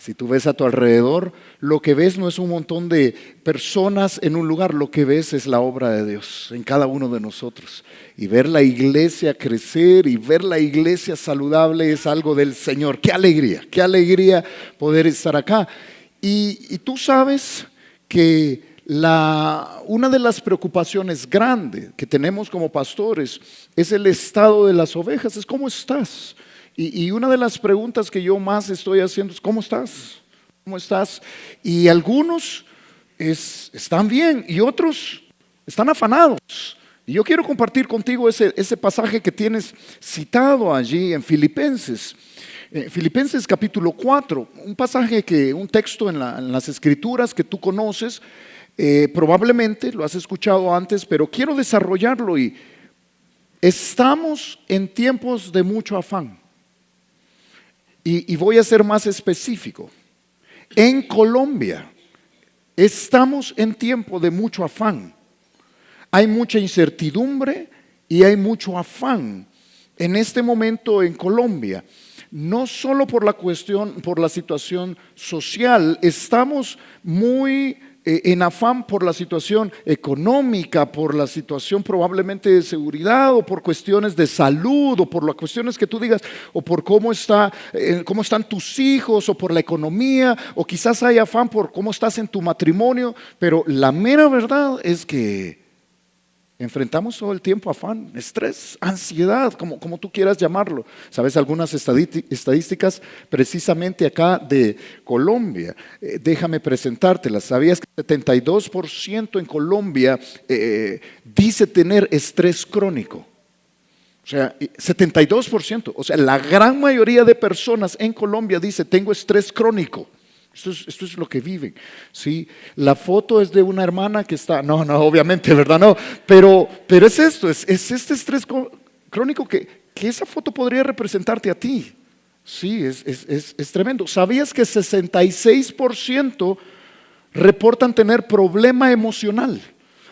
Si tú ves a tu alrededor, lo que ves no es un montón de personas en un lugar, lo que ves es la obra de Dios en cada uno de nosotros. Y ver la iglesia crecer y ver la iglesia saludable es algo del Señor. Qué alegría poder estar acá. Y tú sabes que una de las preocupaciones grandes que tenemos como pastores es el estado de las ovejas, es cómo estás. Y una de las preguntas que yo más estoy haciendo es ¿cómo estás? ¿Cómo estás? Y algunos están bien y otros están afanados. Y yo quiero compartir contigo ese pasaje que tienes citado allí en Filipenses. Filipenses capítulo 4, un texto en las Escrituras que tú conoces, probablemente lo has escuchado antes, pero quiero desarrollarlo. Y estamos en tiempos de mucho afán. Y voy a ser más específico. En Colombia estamos en tiempo de mucho afán. Hay mucha incertidumbre y hay mucho afán en este momento en Colombia. No solo por la situación social, estamos muy en afán por la situación económica, por la situación probablemente de seguridad o por cuestiones de salud o por las cuestiones que tú digas o por cómo están tus hijos o por la economía o quizás hay afán por cómo estás en tu matrimonio, pero la mera verdad es que enfrentamos todo el tiempo afán, estrés, ansiedad, como tú quieras llamarlo. Sabes algunas estadísticas precisamente acá de Colombia. Déjame presentártelas. ¿Sabías que el 72% en Colombia dice tener estrés crónico? O sea, 72%. O sea, la gran mayoría de personas en Colombia dice tengo estrés crónico. Esto es lo que viven, ¿sí? La foto es de una hermana que está, no, obviamente, ¿verdad? No, pero es esto, es este estrés crónico que esa foto podría representarte a ti, sí, es tremendo. ¿Sabías que 66% reportan tener problema emocional?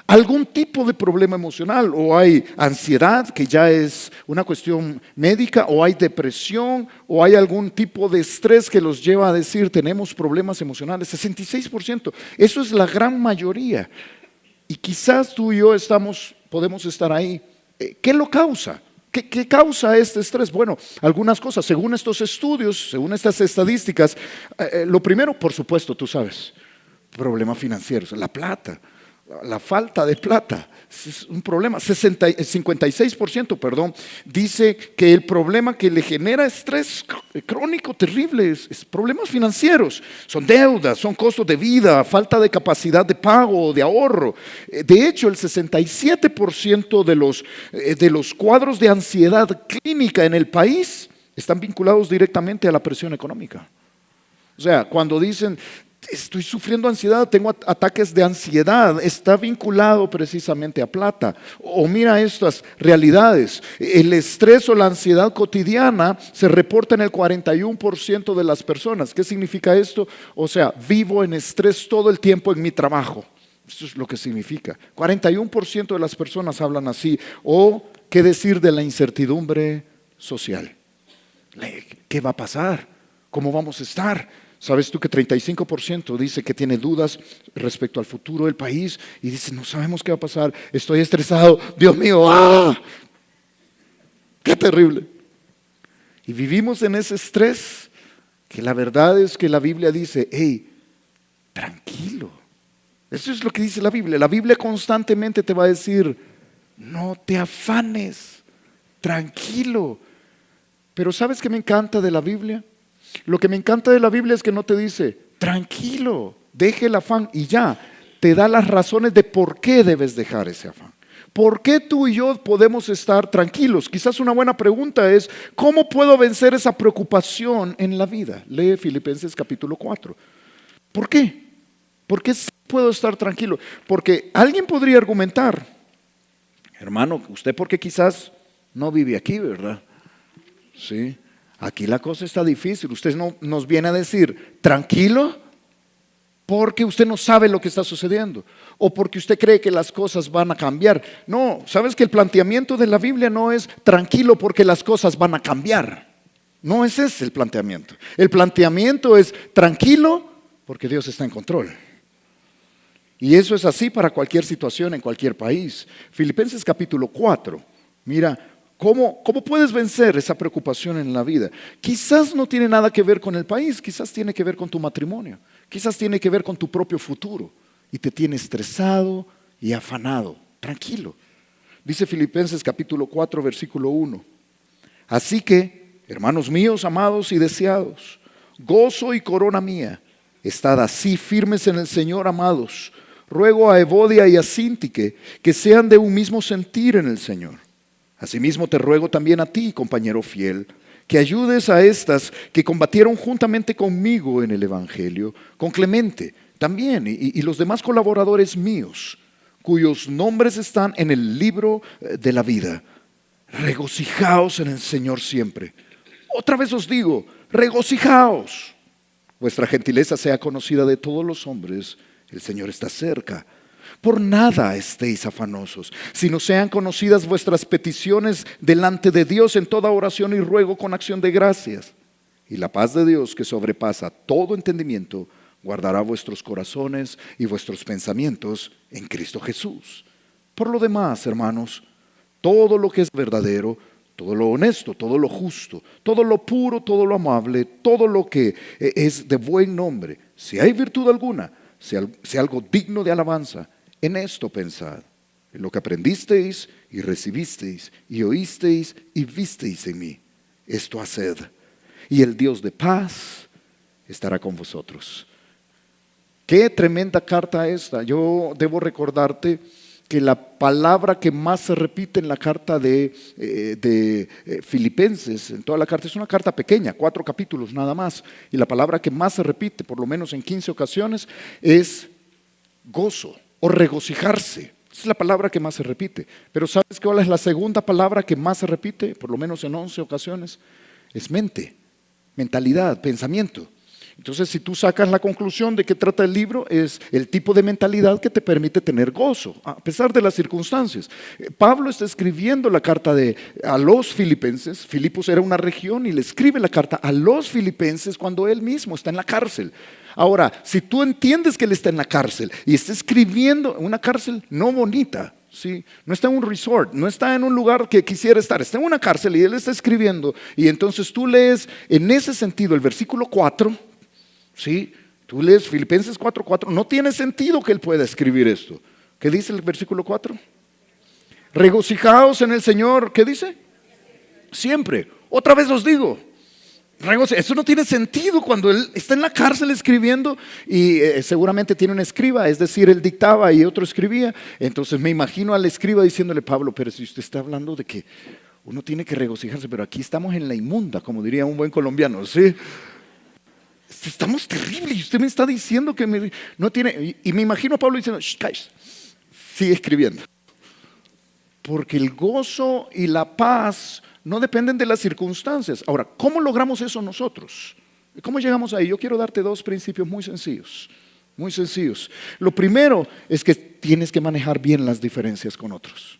Algún tipo de problema emocional, o hay ansiedad, que ya es una cuestión médica, o hay depresión, o hay algún tipo de estrés que los lleva a decir tenemos problemas emocionales. 66%, eso es la gran mayoría. Y quizás tú y yo podemos estar ahí. ¿Qué lo causa? ¿Qué causa este estrés? Bueno, algunas cosas, según estos estudios, según estas estadísticas, lo primero, por supuesto, tú sabes, problemas financieros, la plata. La falta de plata es un problema. 56% dice que el problema que le genera estrés crónico terrible es problemas financieros. Son deudas, son costos de vida, falta de capacidad de pago, de ahorro. De hecho, el 67% de los cuadros de ansiedad clínica en el país están vinculados directamente a la presión económica. O sea, cuando dicen estoy sufriendo ansiedad, tengo ataques de ansiedad, está vinculado precisamente a plata. O mira estas realidades, el estrés o la ansiedad cotidiana se reporta en el 41% de las personas. ¿Qué significa esto? O sea, vivo en estrés todo el tiempo en mi trabajo. Eso es lo que significa. 41% de las personas hablan así. O, ¿qué decir de la incertidumbre social? ¿Qué va a pasar? ¿Cómo vamos a estar? ¿Sabes tú que 35% dice que tiene dudas respecto al futuro del país y dice no sabemos qué va a pasar, estoy estresado, Dios mío, ¡ah! ¡Qué terrible! Y vivimos en ese estrés que la verdad es que la Biblia dice, hey, tranquilo. Eso es lo que dice la Biblia. La Biblia constantemente te va a decir, no te afanes, tranquilo. Pero ¿sabes qué me encanta de la Biblia? Lo que me encanta de la Biblia es que no te dice, tranquilo, deje el afán y ya, te da las razones de por qué debes dejar ese afán. ¿Por qué tú y yo podemos estar tranquilos? Quizás una buena pregunta es, ¿cómo puedo vencer esa preocupación en la vida? Lee Filipenses capítulo 4. ¿Por qué? ¿Por qué sí puedo estar tranquilo? Porque alguien podría argumentar, hermano, usted porque quizás no vive aquí, ¿verdad? Sí. Aquí la cosa está difícil, usted nos viene a decir, tranquilo, porque usted no sabe lo que está sucediendo, o porque usted cree que las cosas van a cambiar. No, sabes que el planteamiento de la Biblia no es tranquilo porque las cosas van a cambiar. No es ese el planteamiento. El planteamiento es tranquilo porque Dios está en control. Y eso es así para cualquier situación en cualquier país. Filipenses capítulo 4. Mira, ¿cómo puedes vencer esa preocupación en la vida? Quizás no tiene nada que ver con el país, quizás tiene que ver con tu matrimonio, quizás tiene que ver con tu propio futuro y te tiene estresado y afanado. Tranquilo. Dice Filipenses capítulo 4, versículo 1. Así que, hermanos míos, amados y deseados, gozo y corona mía, estad así firmes en el Señor, amados. Ruego a Evodia y a Síntique que sean de un mismo sentir en el Señor. Asimismo te ruego también a ti, compañero fiel, que ayudes a estas que combatieron juntamente conmigo en el Evangelio, con Clemente también y los demás colaboradores míos, cuyos nombres están en el libro de la vida. Regocijaos en el Señor siempre. Otra vez os digo, regocijaos. Vuestra gentileza sea conocida de todos los hombres. El Señor está cerca. Por nada estéis afanosos, sino sean conocidas vuestras peticiones delante de Dios en toda oración y ruego con acción de gracias. Y la paz de Dios, que sobrepasa todo entendimiento, guardará vuestros corazones y vuestros pensamientos en Cristo Jesús. Por lo demás, hermanos, todo lo que es verdadero, todo lo honesto, todo lo justo, todo lo puro, todo lo amable, todo lo que es de buen nombre, si hay virtud alguna, si algo digno de alabanza, en esto pensad, en lo que aprendisteis y recibisteis y oísteis y visteis en mí. Esto haced, y el Dios de paz estará con vosotros. Qué tremenda carta esta. Yo debo recordarte que la palabra que más se repite en la carta de Filipenses, en toda la carta, es una carta pequeña, 4 capítulos nada más, y la palabra que más se repite, por lo menos en 15 ocasiones, es gozo o regocijarse. Esa es la palabra que más se repite. Pero ¿sabes cuál es la segunda palabra que más se repite, por lo menos en 11 ocasiones? Es mente, mentalidad, pensamiento. Entonces, si tú sacas la conclusión de qué trata el libro, es el tipo de mentalidad que te permite tener gozo, a pesar de las circunstancias. Pablo está escribiendo la carta a los filipenses. Filipos era una región y le escribe la carta a los filipenses cuando él mismo está en la cárcel. Ahora, si tú entiendes que él está en la cárcel y está escribiendo en una cárcel no bonita, ¿sí? No está en un resort, no está en un lugar que quisiera estar, está en una cárcel y él está escribiendo, y entonces tú lees en ese sentido el versículo 4. ¿Sí? Tú lees Filipenses 4:4, no tiene sentido que él pueda escribir esto. ¿Qué dice el versículo 4? Regocijaos en el Señor. ¿Qué dice? Siempre. Otra vez os digo, eso no tiene sentido cuando él está en la cárcel escribiendo y seguramente tiene un escriba, es decir, él dictaba y otro escribía. Entonces me imagino al escriba diciéndole: Pablo, pero si usted está hablando de que uno tiene que regocijarse, pero aquí estamos en la inmunda, como diría un buen colombiano, ¿sí? Estamos terribles y usted me está diciendo que no tiene. Y me imagino a Pablo diciendo: sigue escribiendo. Porque el gozo y la paz no dependen de las circunstancias. Ahora, ¿cómo logramos eso nosotros? ¿Cómo llegamos ahí? Yo quiero darte 2 principios muy sencillos. Muy sencillos. Lo primero es que tienes que manejar bien las diferencias con otros.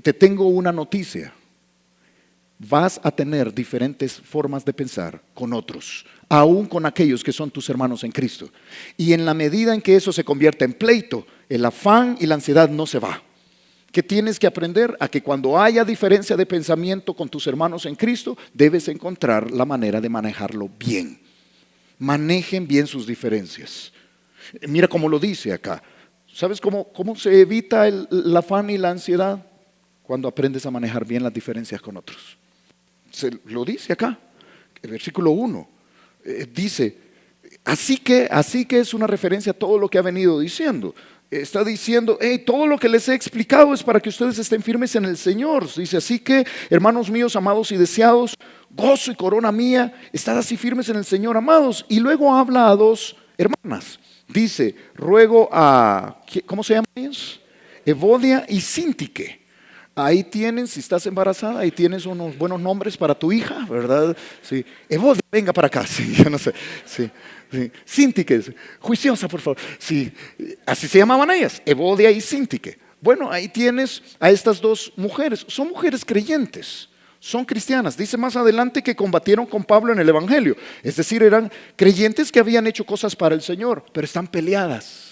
Te tengo una noticia. Vas a tener diferentes formas de pensar con otros, aún con aquellos que son tus hermanos en Cristo. Y en la medida en que eso se convierta en pleito, el afán y la ansiedad no se va. ¿Qué tienes que aprender? A que cuando haya diferencia de pensamiento con tus hermanos en Cristo, debes encontrar la manera de manejarlo bien. Manejen bien sus diferencias. Mira cómo lo dice acá. ¿Sabes cómo se evita el afán y la ansiedad? Cuando aprendes a manejar bien las diferencias con otros. Se lo dice acá, el versículo 1, dice, así que es una referencia a todo lo que ha venido diciendo. Está diciendo, todo lo que les he explicado es para que ustedes estén firmes en el Señor. Dice, así que, hermanos míos, amados y deseados, gozo y corona mía, estad así firmes en el Señor, amados. Y luego habla a 2 hermanas. Dice, ruego a, ¿cómo se llaman ellos? Evodia y Síntique. Ahí tienes, si estás embarazada, ahí tienes unos buenos nombres para tu hija, ¿verdad? Sí. Evodia, venga para acá, sí, yo no sé. Sí. Síntique, juiciosa, por favor. Sí. Así se llamaban ellas, Evodia y Síntique. Bueno, ahí tienes a estas 2 mujeres. Son mujeres creyentes, son cristianas. Dice más adelante que combatieron con Pablo en el Evangelio. Es decir, eran creyentes que habían hecho cosas para el Señor, pero están peleadas.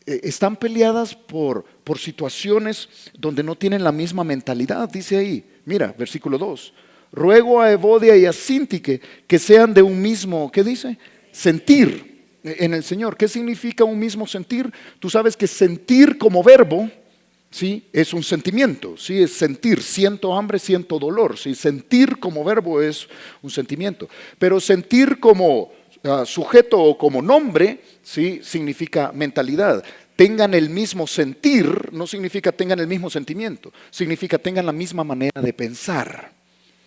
Están peleadas por situaciones donde no tienen la misma mentalidad. Dice ahí, mira, versículo 2. Ruego a Evodia y a Síntique que sean de un mismo, ¿qué dice? Sentir en el Señor. ¿Qué significa un mismo sentir? Tú sabes que sentir como verbo, ¿sí? Es un sentimiento, ¿sí? Es sentir, siento hambre, siento dolor, ¿sí? Sentir como verbo es un sentimiento, pero sentir como sujeto o como nombre, ¿sí? Significa mentalidad. Tengan el mismo sentir no significa tengan el mismo sentimiento, significa tengan la misma manera de pensar.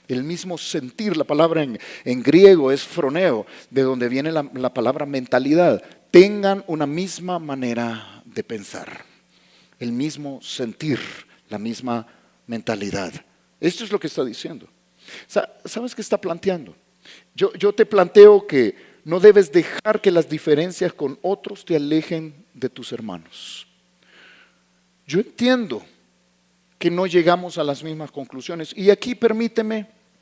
El mismo sentir, la palabra en griego es froneo, de donde viene la palabra mentalidad. Tengan una misma manera de pensar, el mismo sentir, la misma mentalidad. Esto es lo que está diciendo. ¿Sabes qué está planteando? Yo te planteo que no debes dejar que las diferencias con otros te alejen de tus hermanos. Yo entiendo que no llegamos a las mismas conclusiones. Y aquí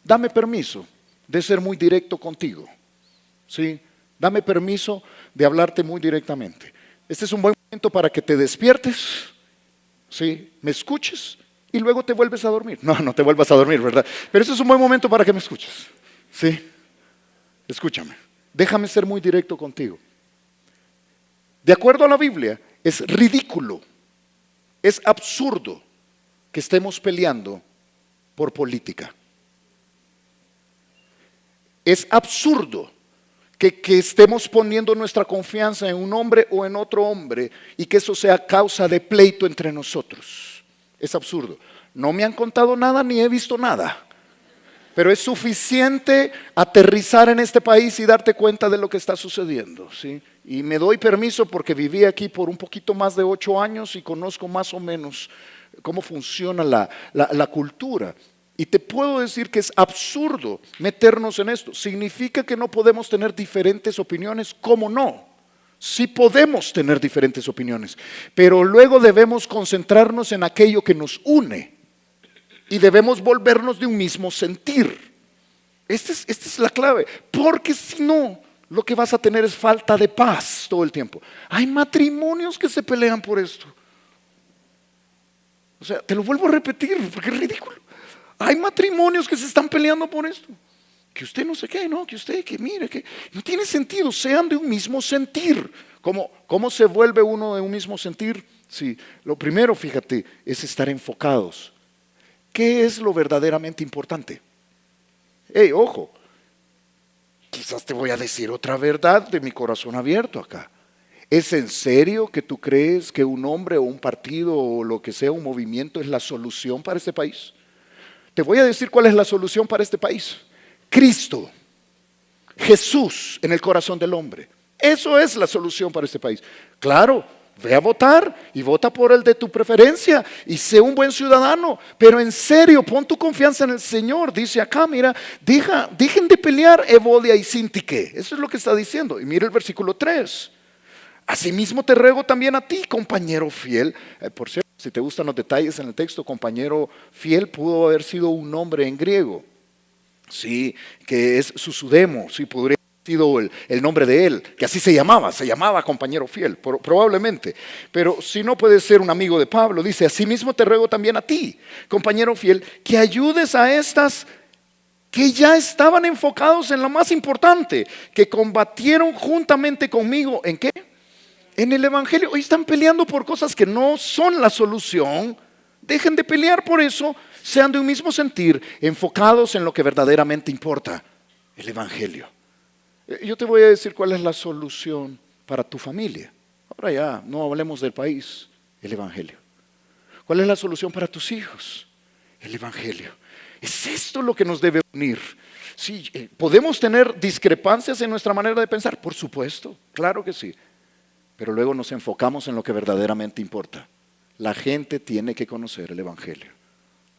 dame permiso de ser muy directo contigo. ¿Sí? Dame permiso de hablarte muy directamente. Este es un buen momento para que te despiertes, ¿sí? Me escuches y luego te vuelves a dormir. No te vuelvas a dormir, ¿verdad? Pero este es un buen momento para que me escuches. ¿Sí? Escúchame. Déjame ser muy directo contigo. De acuerdo a la Biblia, es ridículo, es absurdo que estemos peleando por política. Es absurdo que estemos poniendo nuestra confianza en un hombre o en otro hombre y que eso sea causa de pleito entre nosotros. Es absurdo. No me han contado nada ni he visto nada, pero es suficiente aterrizar en este país y darte cuenta de lo que está sucediendo, ¿sí? Y me doy permiso porque viví aquí por un poquito más de 8 años y conozco más o menos cómo funciona la cultura. Y te puedo decir que es absurdo meternos en esto. ¿Significa que no podemos tener diferentes opiniones? ¿Cómo no? Sí podemos tener diferentes opiniones, pero luego debemos concentrarnos en aquello que nos une y debemos volvernos de un mismo sentir. Esta es la clave, porque si no, lo que vas a tener es falta de paz todo el tiempo. Hay matrimonios que se pelean por esto. O sea, te lo vuelvo a repetir porque es ridículo. Hay matrimonios que se están peleando por esto. Que usted no sé qué, no, que usted, que mire, que no tiene sentido, sean de un mismo sentir. ¿Cómo se vuelve uno de un mismo sentir? Sí, lo primero, fíjate, es estar enfocados. ¿Qué es lo verdaderamente importante? Ojo, quizás te voy a decir otra verdad de mi corazón abierto acá. ¿Es en serio que tú crees que un hombre o un partido o lo que sea, un movimiento es la solución para este país? Te voy a decir cuál es la solución para este país. Cristo, Jesús en el corazón del hombre. Eso es la solución para este país. Claro, ve a votar y vota por el de tu preferencia y sé un buen ciudadano, pero en serio, pon tu confianza en el Señor. Dice acá, mira, dejen de pelear Evodia y Síntique. Eso es lo que está diciendo. Y mira el versículo 3. Asimismo te ruego también a ti, compañero fiel. Por cierto, si te gustan los detalles en el texto, compañero fiel pudo haber sido un nombre en griego. Sí, que es Susudemo, sí, podría haber sido el nombre de él, que así se llamaba compañero fiel, probablemente. Pero si no, puede ser un amigo de Pablo. Dice, asimismo te ruego también a ti, compañero fiel, que ayudes a estas que ya estaban enfocados en lo más importante, que combatieron juntamente conmigo, ¿en qué? En el Evangelio. Hoy están peleando por cosas que no son la solución. Dejen de pelear por eso, sean de un mismo sentir, enfocados en lo que verdaderamente importa, el Evangelio. Yo te voy a decir cuál es la solución para tu familia. Ahora ya, no hablemos del país, el Evangelio. ¿Cuál es la solución para tus hijos? El Evangelio. ¿Es esto lo que nos debe unir? Sí, ¿podemos tener discrepancias en nuestra manera de pensar? Por supuesto, claro que sí. Pero luego nos enfocamos en lo que verdaderamente importa. La gente tiene que conocer el Evangelio.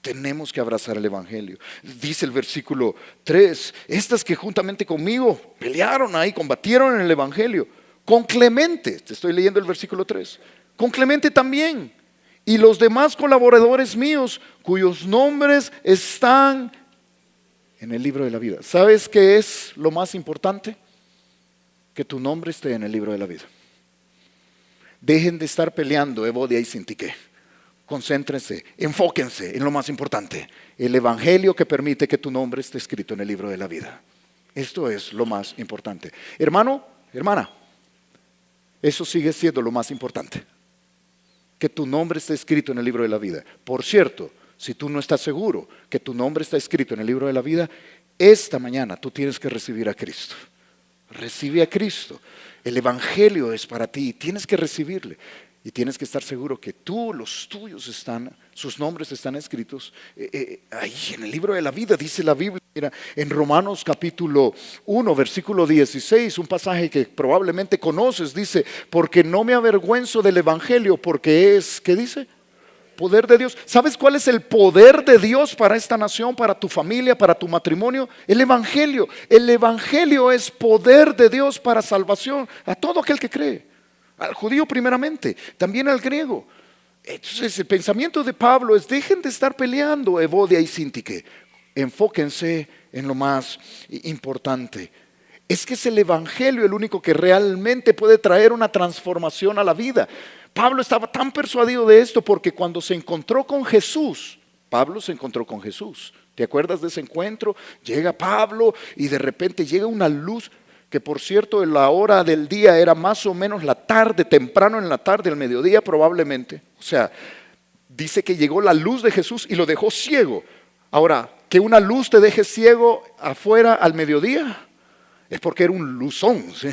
Tenemos que abrazar el Evangelio. Dice el versículo 3, estas que juntamente conmigo pelearon ahí, combatieron en el Evangelio. Con Clemente, te estoy leyendo el versículo 3, con Clemente también. y los demás colaboradores míos, cuyos nombres están en el libro de la vida. ¿Sabes qué es lo más importante? Que tu nombre esté en el libro de la vida. Dejen de estar peleando, Evodia y Sintique. Concéntrense, enfóquense en lo más importante, el evangelio que permite que tu nombre esté escrito en el libro de la vida. Esto es lo más importante. Hermano, hermana, eso sigue siendo lo más importante, que tu nombre esté escrito en el libro de la vida. Por cierto, si tú no estás seguro que tu nombre está escrito en el libro de la vida, esta mañana tú tienes que recibir a Cristo. Recibe a Cristo. El evangelio es para ti, tienes que recibirle. Y tienes que estar seguro que tú, los tuyos sus nombres están escritos ahí en el libro de la vida, dice la Biblia. Mira, en Romanos capítulo 1, versículo 16, un pasaje que probablemente conoces, dice, porque no me avergüenzo del evangelio, porque es, ¿qué dice? Poder de Dios. ¿Sabes cuál es el poder de Dios para esta nación, para tu familia, para tu matrimonio? El evangelio. El evangelio es poder de Dios para salvación a todo aquel que cree. Al judío primeramente, también al griego. Entonces el pensamiento de Pablo es: dejen de estar peleando, Evodia y Sintique. Enfóquense en lo más importante. Es que es el evangelio el único que realmente puede traer una transformación a la vida. Pablo estaba tan persuadido de esto porque cuando se encontró con Jesús, Pablo se encontró con Jesús. ¿Te acuerdas de ese encuentro? Llega Pablo y de repente llega una luz, que por cierto la hora del día era más o menos la tarde, temprano en la tarde, al mediodía probablemente. O sea, dice que llegó la luz de Jesús y lo dejó ciego. Ahora, que una luz te deje ciego afuera al mediodía, es porque era un luzón, ¿sí?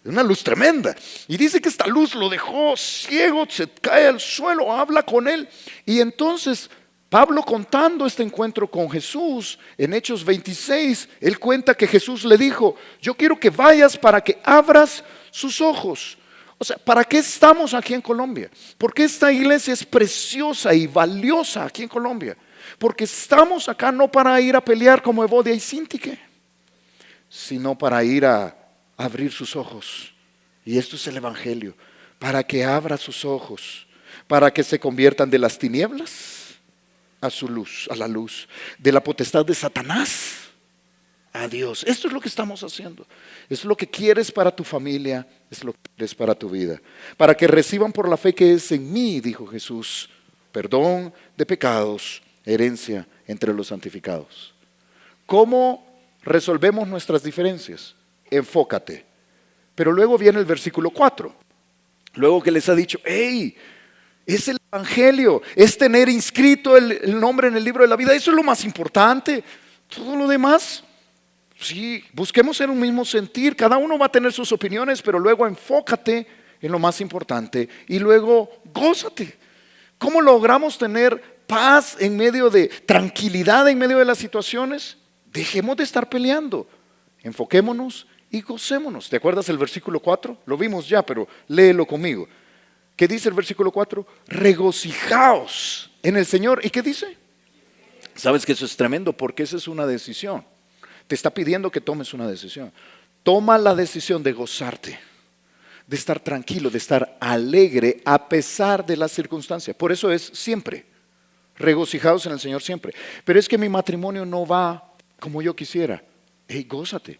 Una luz tremenda. Y dice que esta luz lo dejó ciego, se cae al suelo, habla con él. Y entonces Pablo, contando este encuentro con Jesús en Hechos 26, él cuenta que Jesús le dijo: yo quiero que vayas para que abras sus ojos. O sea, ¿para qué estamos aquí en Colombia? Porque esta iglesia es preciosa y valiosa aquí en Colombia. Porque estamos acá no para ir a pelear como Evodia y Sintique, sino para ir a abrir sus ojos. Y esto es el evangelio, para que abra sus ojos, para que se conviertan de las tinieblas a su luz, a la luz, de la potestad de Satanás a Dios. Esto es lo que estamos haciendo. Es lo que quieres para tu familia, es lo que quieres para tu vida. Para que reciban por la fe que es en mí, dijo Jesús, perdón de pecados, herencia entre los santificados. ¿Cómo resolvemos nuestras diferencias? Enfócate. Pero luego viene el versículo 4. Luego que les ha dicho: hey, es el evangelio, es tener inscrito el nombre en el libro de la vida. Eso es lo más importante. Todo lo demás, sí, busquemos en un mismo sentir. Cada uno va a tener sus opiniones, pero luego enfócate en lo más importante y luego gózate. ¿Cómo logramos tener paz en medio de tranquilidad en medio de las situaciones? Dejemos de estar peleando, enfoquémonos y gocémonos. ¿Te acuerdas el versículo 4? Lo vimos ya, pero léelo conmigo. ¿Qué dice el versículo 4? Regocijaos en el Señor. ¿Y qué dice? Sabes que eso es tremendo, porque esa es una decisión. Te está pidiendo que tomes una decisión. Toma la decisión de gozarte, de estar tranquilo, de estar alegre a pesar de las circunstancias. Por eso es siempre. Regocijaos en el Señor siempre. Pero es que mi matrimonio no va como yo quisiera. Hey, gózate,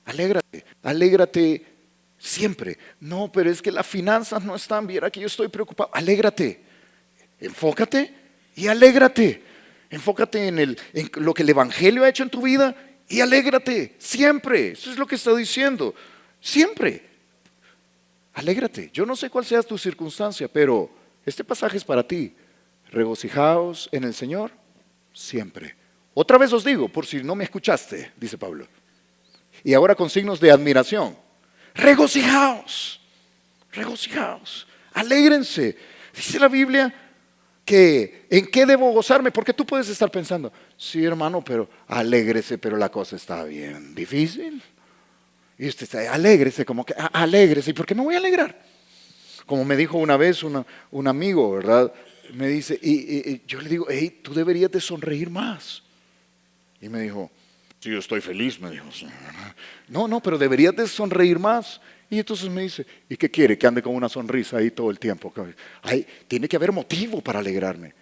alégrate, alégrate siempre. No, pero es que las finanzas no están bien, aquí yo estoy preocupado. Alégrate, enfócate y alégrate. Enfócate en lo que el evangelio ha hecho en tu vida y alégrate siempre. Eso es lo que está diciendo. Siempre. Alégrate. Yo no sé cuál sea tu circunstancia, pero este pasaje es para ti. Regocijaos en el Señor siempre. Otra vez os digo, por si no me escuchaste, dice Pablo. Y ahora con signos de admiración. Regocijaos, regocijaos, alégrense. Dice la Biblia que ¿en qué debo gozarme? Porque tú puedes estar pensando: sí, hermano, pero alégrese, pero la cosa está bien difícil. Y usted está: alégrese, como que alégrese. ¿Y por qué me voy a alegrar? Como me dijo una vez un amigo, ¿verdad? Me dice, y yo le digo: hey, tú deberías de sonreír más. Y me dijo: sí, yo estoy feliz, me dijo. No, pero deberías de sonreír más. Y entonces me dice, ¿y qué quiere? Que ande con una sonrisa ahí todo el tiempo. Tiene que haber motivo para alegrarme.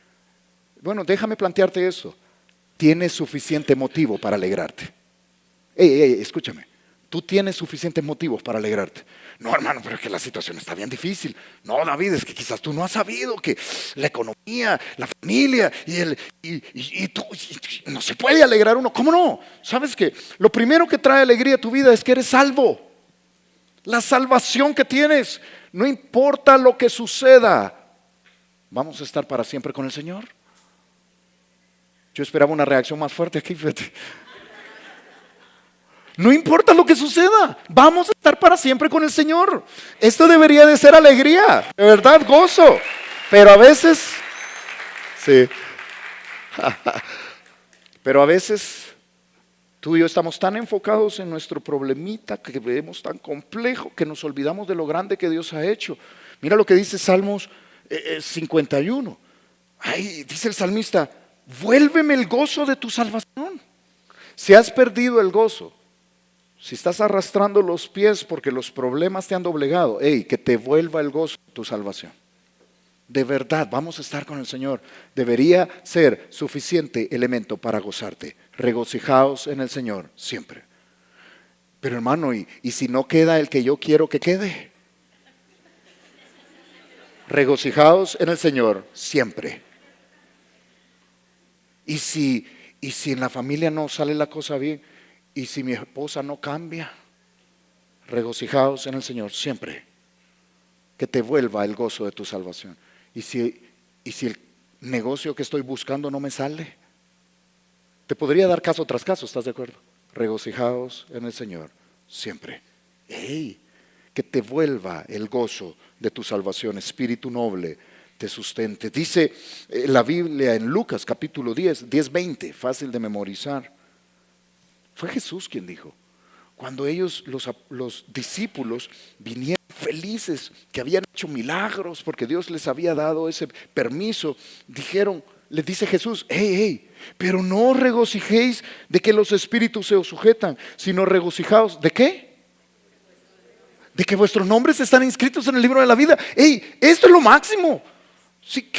Bueno, déjame plantearte eso. Tienes suficiente motivo para alegrarte. Escúchame. Tú tienes suficientes motivos para alegrarte. No, hermano, pero es que la situación está bien difícil. No, David, es que quizás tú no has sabido que la economía, la familia no se puede alegrar uno. ¿Cómo no? ¿Sabes qué? Lo primero que trae alegría a tu vida es que eres salvo. La salvación que tienes, no importa lo que suceda, vamos a estar para siempre con el Señor. Yo esperaba una reacción más fuerte aquí, fíjate. No importa lo que suceda, vamos a estar para siempre con el Señor. Esto debería de ser alegría, de verdad, gozo. Pero a veces, sí, pero a veces tú y yo estamos tan enfocados en nuestro problemita que vemos tan complejo que nos olvidamos de lo grande que Dios ha hecho. Mira lo que dice Salmos 51. Ahí dice el salmista, vuélveme el gozo de tu salvación. Si has perdido el gozo, si estás arrastrando los pies porque los problemas te han doblegado, que te vuelva el gozo de tu salvación. De verdad, vamos a estar con el Señor. Debería ser suficiente elemento para gozarte. Regocijaos en el Señor siempre. Pero hermano, ¿y si no queda el que yo quiero que quede? Regocijaos en el Señor siempre. Y si en la familia no sale la cosa bien, y si mi esposa no cambia, regocijaos en el Señor siempre. Que te vuelva el gozo de tu salvación. Y si el negocio que estoy buscando no me sale, te podría dar caso tras caso, ¿estás de acuerdo? Regocijaos en el Señor siempre. Que te vuelva el gozo de tu salvación, espíritu noble te sustente. Dice la Biblia en Lucas capítulo 10:20, fácil de memorizar. Fue Jesús quien dijo, cuando ellos, los discípulos, vinieron felices, que habían hecho milagros, porque Dios les había dado ese permiso, les dice Jesús, pero no os regocijéis de que los espíritus se os sujetan, sino regocijaos, ¿de qué? De que vuestros nombres están inscritos en el libro de la vida. Esto es lo máximo. Sí,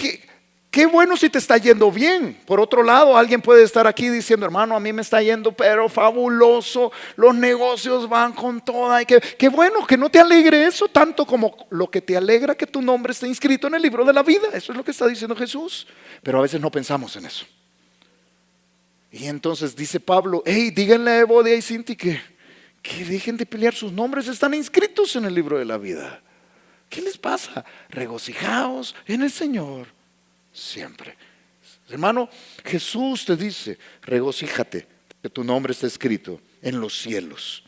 qué bueno si te está yendo bien. Por otro lado, alguien puede estar aquí diciendo, hermano, a mí me está yendo pero fabuloso, los negocios van con toda. Y qué bueno que no te alegre eso tanto como lo que te alegra que tu nombre esté inscrito en el libro de la vida. Eso es lo que está diciendo Jesús. Pero a veces no pensamos en eso. Y entonces dice Pablo, díganle a Evodia y Sinti que dejen de pelear, sus nombres están inscritos en el libro de la vida. ¿Qué les pasa? Regocijaos en el Señor siempre. Hermano, Jesús te dice, regocíjate, que tu nombre está escrito en los cielos.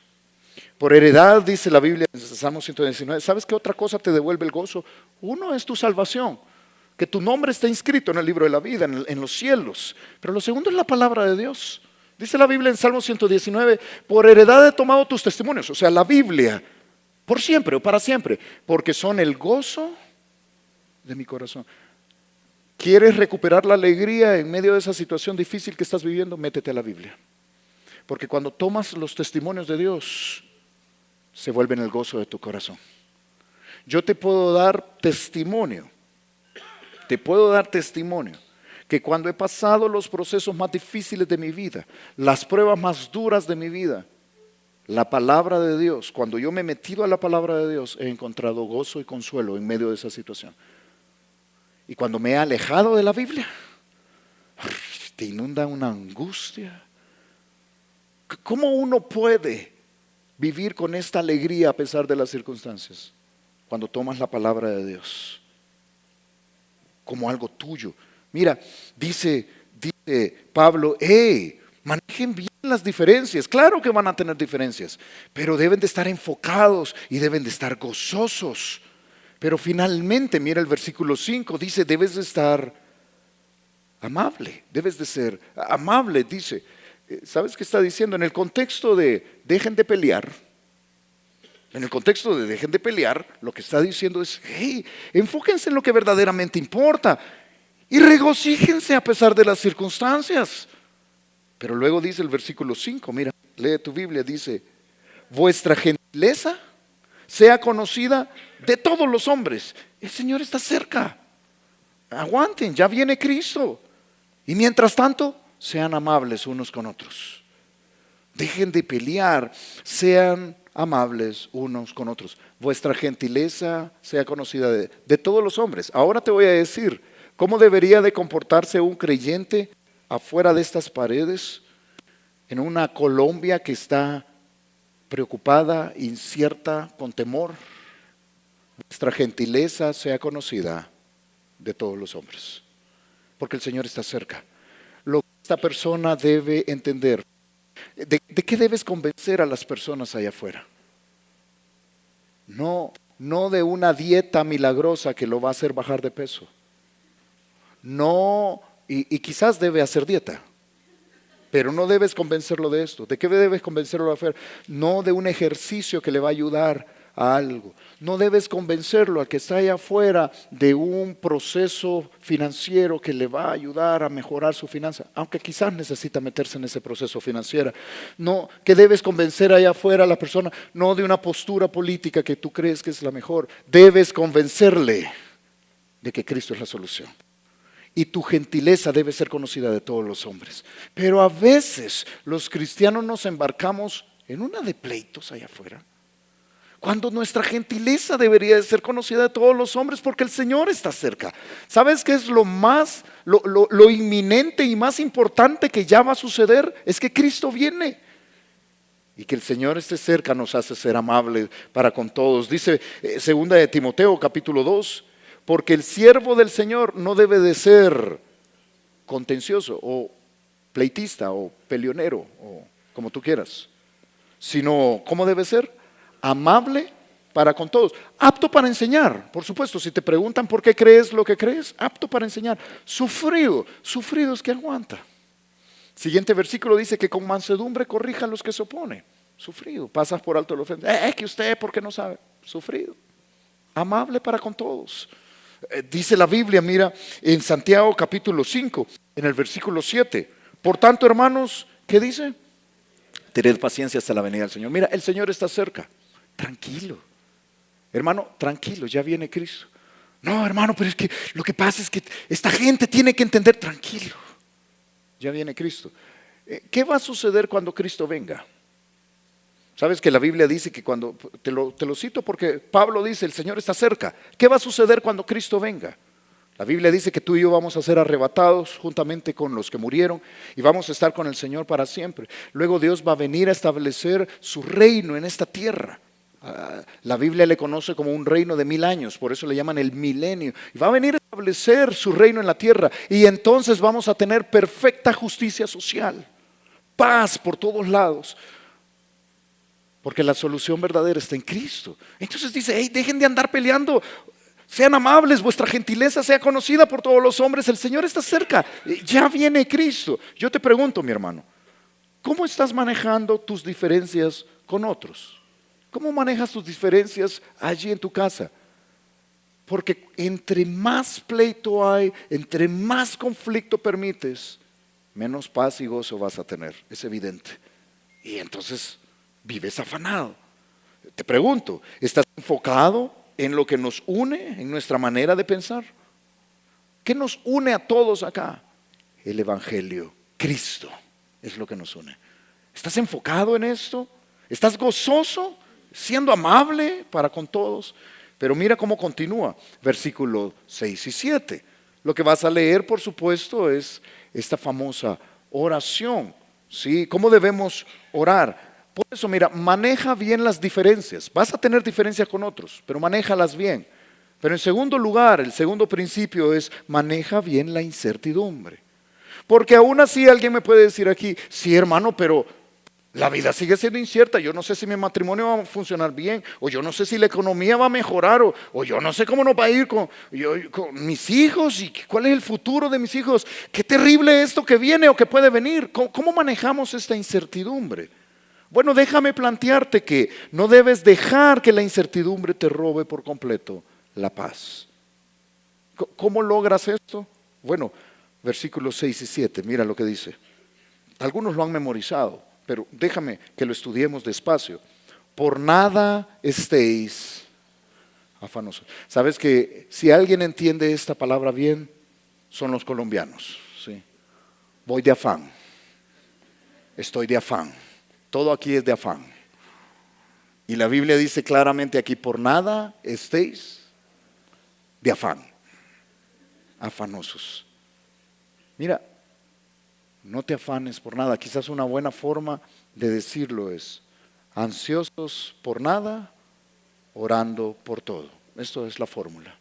Por heredad, dice la Biblia en Salmo 119, ¿sabes qué otra cosa te devuelve el gozo? Uno es tu salvación, que tu nombre está inscrito en el libro de la vida, en los cielos. Pero lo segundo es la palabra de Dios. Dice la Biblia en Salmo 119, por heredad he tomado tus testimonios, o sea, la Biblia, por siempre o para siempre, porque son el gozo de mi corazón. ¿Quieres recuperar la alegría en medio de esa situación difícil que estás viviendo? Métete a la Biblia. Porque cuando tomas los testimonios de Dios, se vuelven el gozo de tu corazón. Yo te puedo dar testimonio, que cuando he pasado los procesos más difíciles de mi vida, las pruebas más duras de mi vida, la palabra de Dios, cuando yo me he metido a la palabra de Dios, he encontrado gozo y consuelo en medio de esa situación. Y cuando me he alejado de la Biblia, te inunda una angustia. ¿Cómo uno puede vivir con esta alegría a pesar de las circunstancias? Cuando tomas la palabra de Dios como algo tuyo. Mira, dice Pablo, manejen bien las diferencias. Claro que van a tener diferencias, pero deben de estar enfocados y deben de estar gozosos. Pero finalmente, mira el versículo 5, dice, debes de estar amable, debes de ser amable, dice. ¿Sabes qué está diciendo? En el contexto de dejen de pelear, lo que está diciendo es, enfóquense en lo que verdaderamente importa y regocíjense a pesar de las circunstancias. Pero luego dice el versículo 5, mira, lee tu Biblia, dice, vuestra gentileza sea conocida de todos los hombres. El Señor está cerca. Aguanten, ya viene Cristo. Y mientras tanto, sean amables unos con otros. Dejen de pelear, sean amables unos con otros. Vuestra gentileza sea conocida de todos los hombres. Ahora te voy a decir cómo debería de comportarse un creyente afuera de estas paredes, en una Colombia que está preocupada, incierta, con temor. Vuestra gentileza sea conocida de todos los hombres, porque el Señor está cerca. Lo que esta persona debe entender, ¿de qué debes convencer a las personas allá afuera? No de una dieta milagrosa que lo va a hacer bajar de peso. No, y quizás debe hacer dieta, pero no debes convencerlo de esto. ¿De qué debes convencerlo de afuera? No de un ejercicio que le va a ayudar a algo. No debes convencerlo al que está allá afuera de un proceso financiero que le va a ayudar a mejorar su finanza, aunque quizás necesita meterse en ese proceso financiero. No, que debes convencer allá afuera a la persona, no de una postura política que tú crees que es la mejor. Debes convencerle de que Cristo es la solución. Y tu gentileza debe ser conocida de todos los hombres. Pero a veces los cristianos nos embarcamos en una de pleitos allá afuera, cuando nuestra gentileza debería de ser conocida de todos los hombres, porque el Señor está cerca. ¿Sabes qué es lo inminente y más importante que ya va a suceder? Es que Cristo viene. Y que el Señor esté cerca nos hace ser amables para con todos. Dice segunda de Timoteo capítulo 2, porque el siervo del Señor no debe de ser contencioso o pleitista o peleonero o como tú quieras, sino ¿cómo debe ser? Amable para con todos, apto para enseñar, por supuesto. Si te preguntan por qué crees lo que crees, apto para enseñar. Sufrido es que aguanta. Siguiente versículo dice que con mansedumbre corrija a los que se oponen. Sufrido, pasas por alto la ofensa. Que usted, ¿por qué no sabe? Sufrido, amable para con todos. Dice la Biblia, mira, en Santiago capítulo 5, en el versículo 7. Por tanto, hermanos, ¿qué dice? Tened paciencia hasta la venida del Señor. Mira, el Señor está cerca. Tranquilo, hermano, tranquilo, ya viene Cristo. No, hermano, pero es que lo que pasa es que esta gente tiene que entender. Tranquilo, ya viene Cristo. ¿Qué va a suceder cuando Cristo venga? Sabes que la Biblia dice que cuando, te lo cito porque Pablo dice, el Señor está cerca. ¿Qué va a suceder cuando Cristo venga? La Biblia dice que tú y yo vamos a ser arrebatados juntamente con los que murieron y vamos a estar con el Señor para siempre. Luego Dios va a venir a establecer su reino en esta tierra. La Biblia le conoce como un reino de 1000 años, por eso le llaman el milenio. Y va a venir a establecer su reino en la tierra y entonces vamos a tener perfecta justicia social, paz por todos lados. Porque la solución verdadera está en Cristo. Entonces dice, hey, dejen de andar peleando. Sean amables, vuestra gentileza sea conocida por todos los hombres. El Señor está cerca, ya viene Cristo. Yo te pregunto, mi hermano, ¿cómo estás manejando tus diferencias con otros? ¿Cómo manejas tus diferencias allí en tu casa? Porque entre más pleito hay, entre más conflicto permites, menos paz y gozo vas a tener, es evidente. Y entonces vives afanado. Te pregunto, ¿estás enfocado en lo que nos une, en nuestra manera de pensar? ¿Qué nos une a todos acá? El Evangelio, Cristo es lo que nos une. ¿Estás enfocado en esto? ¿Estás gozoso, siendo amable para con todos? Pero mira cómo continúa, versículos 6 y 7. Lo que vas a leer, por supuesto, es esta famosa oración. ¿Sí? ¿Cómo debemos orar? Por eso, mira, maneja bien las diferencias. Vas a tener diferencias con otros, pero manéjalas bien. Pero en segundo lugar, el segundo principio es maneja bien la incertidumbre. Porque aún así alguien me puede decir aquí, sí, hermano, pero la vida sigue siendo incierta. Yo no sé si mi matrimonio va a funcionar bien, o yo no sé si la economía va a mejorar, o yo no sé cómo nos va a ir con mis hijos y cuál es el futuro de mis hijos. Qué terrible esto que viene o que puede venir. ¿Cómo manejamos esta incertidumbre? Bueno, déjame plantearte que no debes dejar que la incertidumbre te robe por completo la paz. ¿Cómo logras esto? Bueno, versículos 6 y 7, mira lo que dice. Algunos lo han memorizado, pero déjame que lo estudiemos despacio. por nada estéis afanosos. Sabes que si alguien entiende esta palabra bien, son los colombianos. ¿Sí? Voy de afán, estoy de afán, todo aquí es de afán. Y la Biblia dice claramente aquí, por nada estéis de afán, afanosos. Mira, no te afanes por nada. Quizás una buena forma de decirlo es, ansiosos por nada, orando por todo. Esto es la fórmula.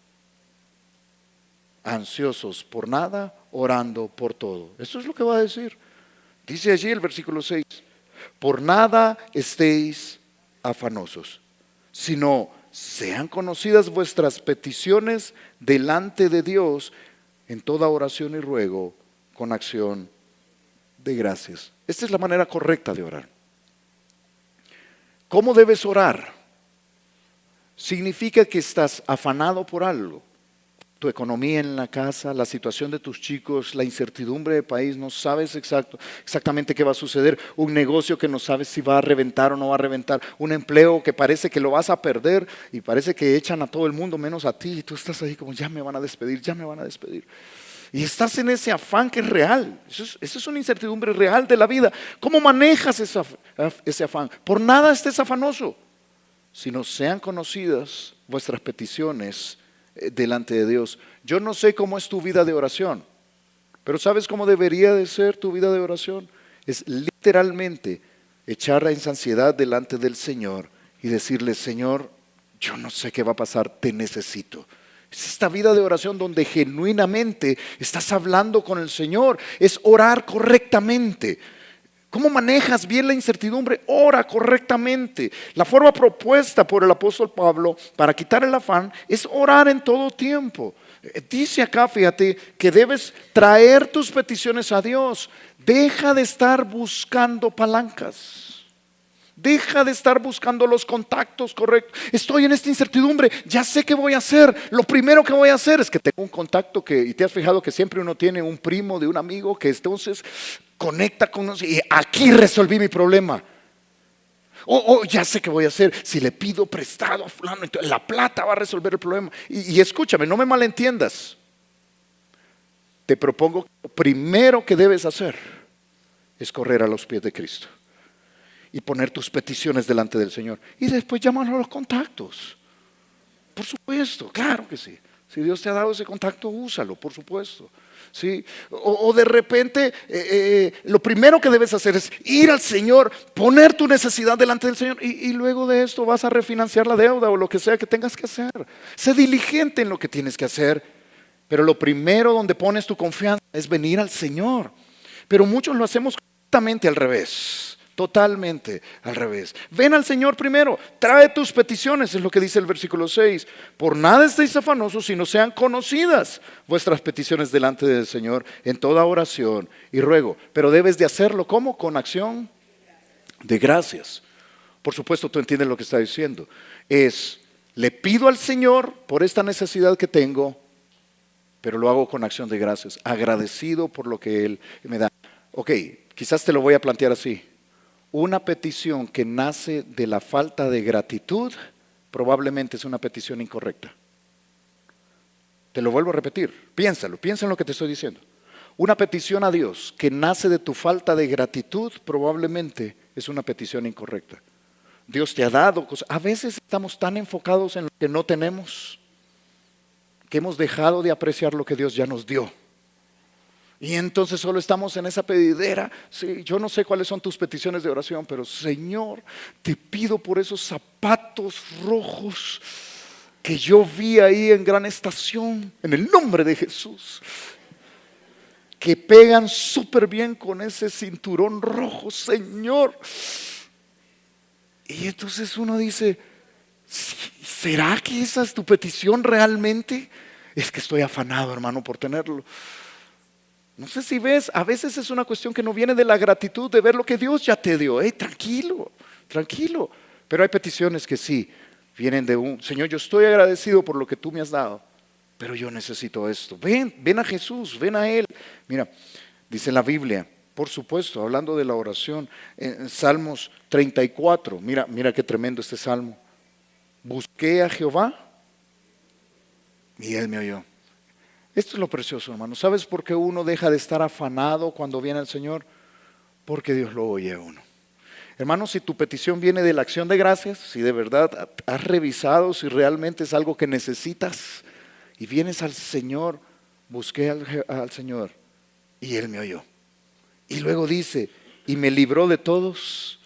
Ansiosos por nada, orando por todo. Esto es lo que va a decir. Dice allí el versículo 6, por nada estéis afanosos, sino sean conocidas vuestras peticiones delante de Dios en toda oración y ruego con acción de gracias. Esta es la manera correcta de orar. ¿Cómo debes orar? Significa que estás afanado por algo. Tu economía en la casa, la situación de tus chicos, la incertidumbre del país, no sabes exactamente qué va a suceder, un negocio que no sabes si va a reventar o no va a reventar, un empleo que parece que lo vas a perder y parece que echan a todo el mundo menos a ti y tú estás ahí como ya me van a despedir, ya me van a despedir. Y estás en ese afán que es real, eso es una incertidumbre real de la vida. ¿Cómo manejas ese afán? Por nada estés afanoso, sino sean conocidas vuestras peticiones delante de Dios. Yo no sé cómo es tu vida de oración, pero ¿sabes cómo debería de ser tu vida de oración? Es literalmente echar esa ansiedad delante del Señor y decirle, Señor, yo no sé qué va a pasar, te necesito. Es esta vida de oración donde genuinamente estás hablando con el Señor, es orar correctamente. ¿Cómo manejas bien la incertidumbre? Ora correctamente. La forma propuesta por el apóstol Pablo para quitar el afán es orar en todo tiempo. Dice acá, fíjate, que debes traer tus peticiones a Dios. Deja de estar buscando palancas. Deja de estar buscando los contactos correctos. Estoy en esta incertidumbre, ya sé qué voy a hacer. Lo primero que voy a hacer es que tengo un contacto y te has fijado que siempre uno tiene un primo de un amigo que entonces conecta con nosotros y aquí resolví mi problema. Ya sé qué voy a hacer. Si le pido prestado a fulano, entonces la plata va a resolver el problema. Y escúchame, no me malentiendas. Te propongo que lo primero que debes hacer es correr a los pies de Cristo y poner tus peticiones delante del Señor. Y después llamar a los contactos. Por supuesto, claro que sí. Si Dios te ha dado ese contacto, úsalo, por supuesto. ¿Sí? O de repente, lo primero que debes hacer es ir al Señor, poner tu necesidad delante del Señor y luego de esto vas a refinanciar la deuda o lo que sea que tengas que hacer. Sé diligente en lo que tienes que hacer, pero lo primero donde pones tu confianza es venir al Señor. Pero muchos lo hacemos completamente al revés. Totalmente al revés. Ven al Señor primero, trae tus peticiones, es lo que dice el versículo 6. Por nada estéis afanosos, sino sean conocidas vuestras peticiones delante del Señor en toda oración y ruego. Pero debes de hacerlo, ¿cómo? Con acción de gracias. Por supuesto, tú entiendes lo que está diciendo. Le pido al Señor por esta necesidad que tengo, pero lo hago con acción de gracias, agradecido por lo que Él me da. Ok, quizás te lo voy a plantear así. Una petición que nace de la falta de gratitud probablemente es una petición incorrecta. Te lo vuelvo a repetir, piénsalo, piensa en lo que te estoy diciendo. Una petición a Dios que nace de tu falta de gratitud probablemente es una petición incorrecta. Dios te ha dado cosas. A veces estamos tan enfocados en lo que no tenemos que hemos dejado de apreciar lo que Dios ya nos dio. Y entonces solo estamos en esa pedidera. Sí, yo no sé cuáles son tus peticiones de oración, pero Señor, te pido por esos zapatos rojos que yo vi ahí en Gran Estación, en el nombre de Jesús, que pegan súper bien con ese cinturón rojo, Señor. Y entonces uno dice, ¿será que esa es tu petición realmente? Es que estoy afanado, hermano, por tenerlo. No sé si ves, a veces es una cuestión que no viene de la gratitud de ver lo que Dios ya te dio. Tranquilo, tranquilo. Pero hay peticiones que sí, vienen de Señor, yo estoy agradecido por lo que tú me has dado, pero yo necesito esto. Ven a Jesús, ven a Él. Mira, dice la Biblia Por supuesto, hablando de la oración, en Salmos 34, mira qué tremendo este salmo. Busqué a Jehová y Él me oyó. Esto es lo precioso, hermano. ¿Sabes por qué uno deja de estar afanado cuando viene el Señor? Porque Dios lo oye a uno. Hermano, si tu petición viene de la acción de gracias, si de verdad has revisado si realmente es algo que necesitas y vienes al Señor, busqué al Señor y Él me oyó. Y luego dice, y me libró de todos.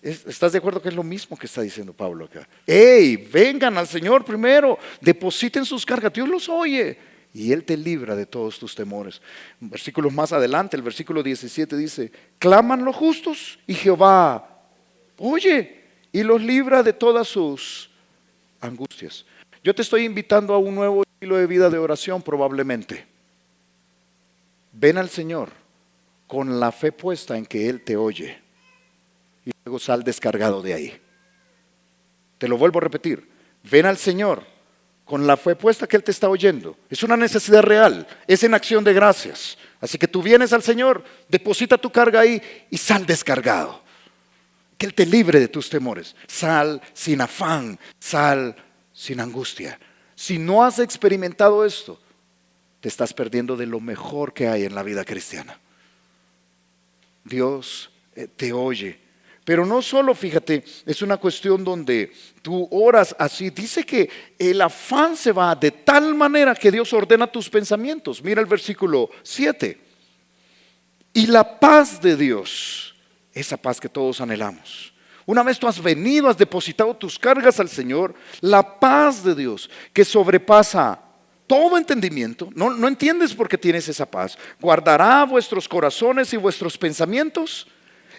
¿Estás de acuerdo que es lo mismo que está diciendo Pablo acá? ¡Ey! Vengan al Señor primero, depositen sus cargas, Dios los oye y Él te libra de todos tus temores. Versículos más adelante, el versículo 17 dice, claman los justos y Jehová oye y los libra de todas sus angustias. Yo te estoy invitando a un nuevo estilo de vida de oración probablemente. Ven al Señor con la fe puesta en que Él te oye y luego sal descargado de ahí. Te lo vuelvo a repetir, ven al Señor con la fe puesta que Él te está oyendo. Es una necesidad real, es en acción de gracias. Así que tú vienes al Señor, deposita tu carga ahí y sal descargado. Que Él te libre de tus temores. Sal sin afán, sal sin angustia. Si no has experimentado esto, te estás perdiendo de lo mejor que hay en la vida cristiana. Dios te oye. Pero no solo, fíjate, es una cuestión donde tú oras así. Dice que el afán se va de tal manera que Dios ordena tus pensamientos. Mira el versículo 7. Y la paz de Dios, esa paz que todos anhelamos. Una vez tú has venido, has depositado tus cargas al Señor, la paz de Dios que sobrepasa todo entendimiento, no entiendes por qué tienes esa paz, guardará vuestros corazones y vuestros pensamientos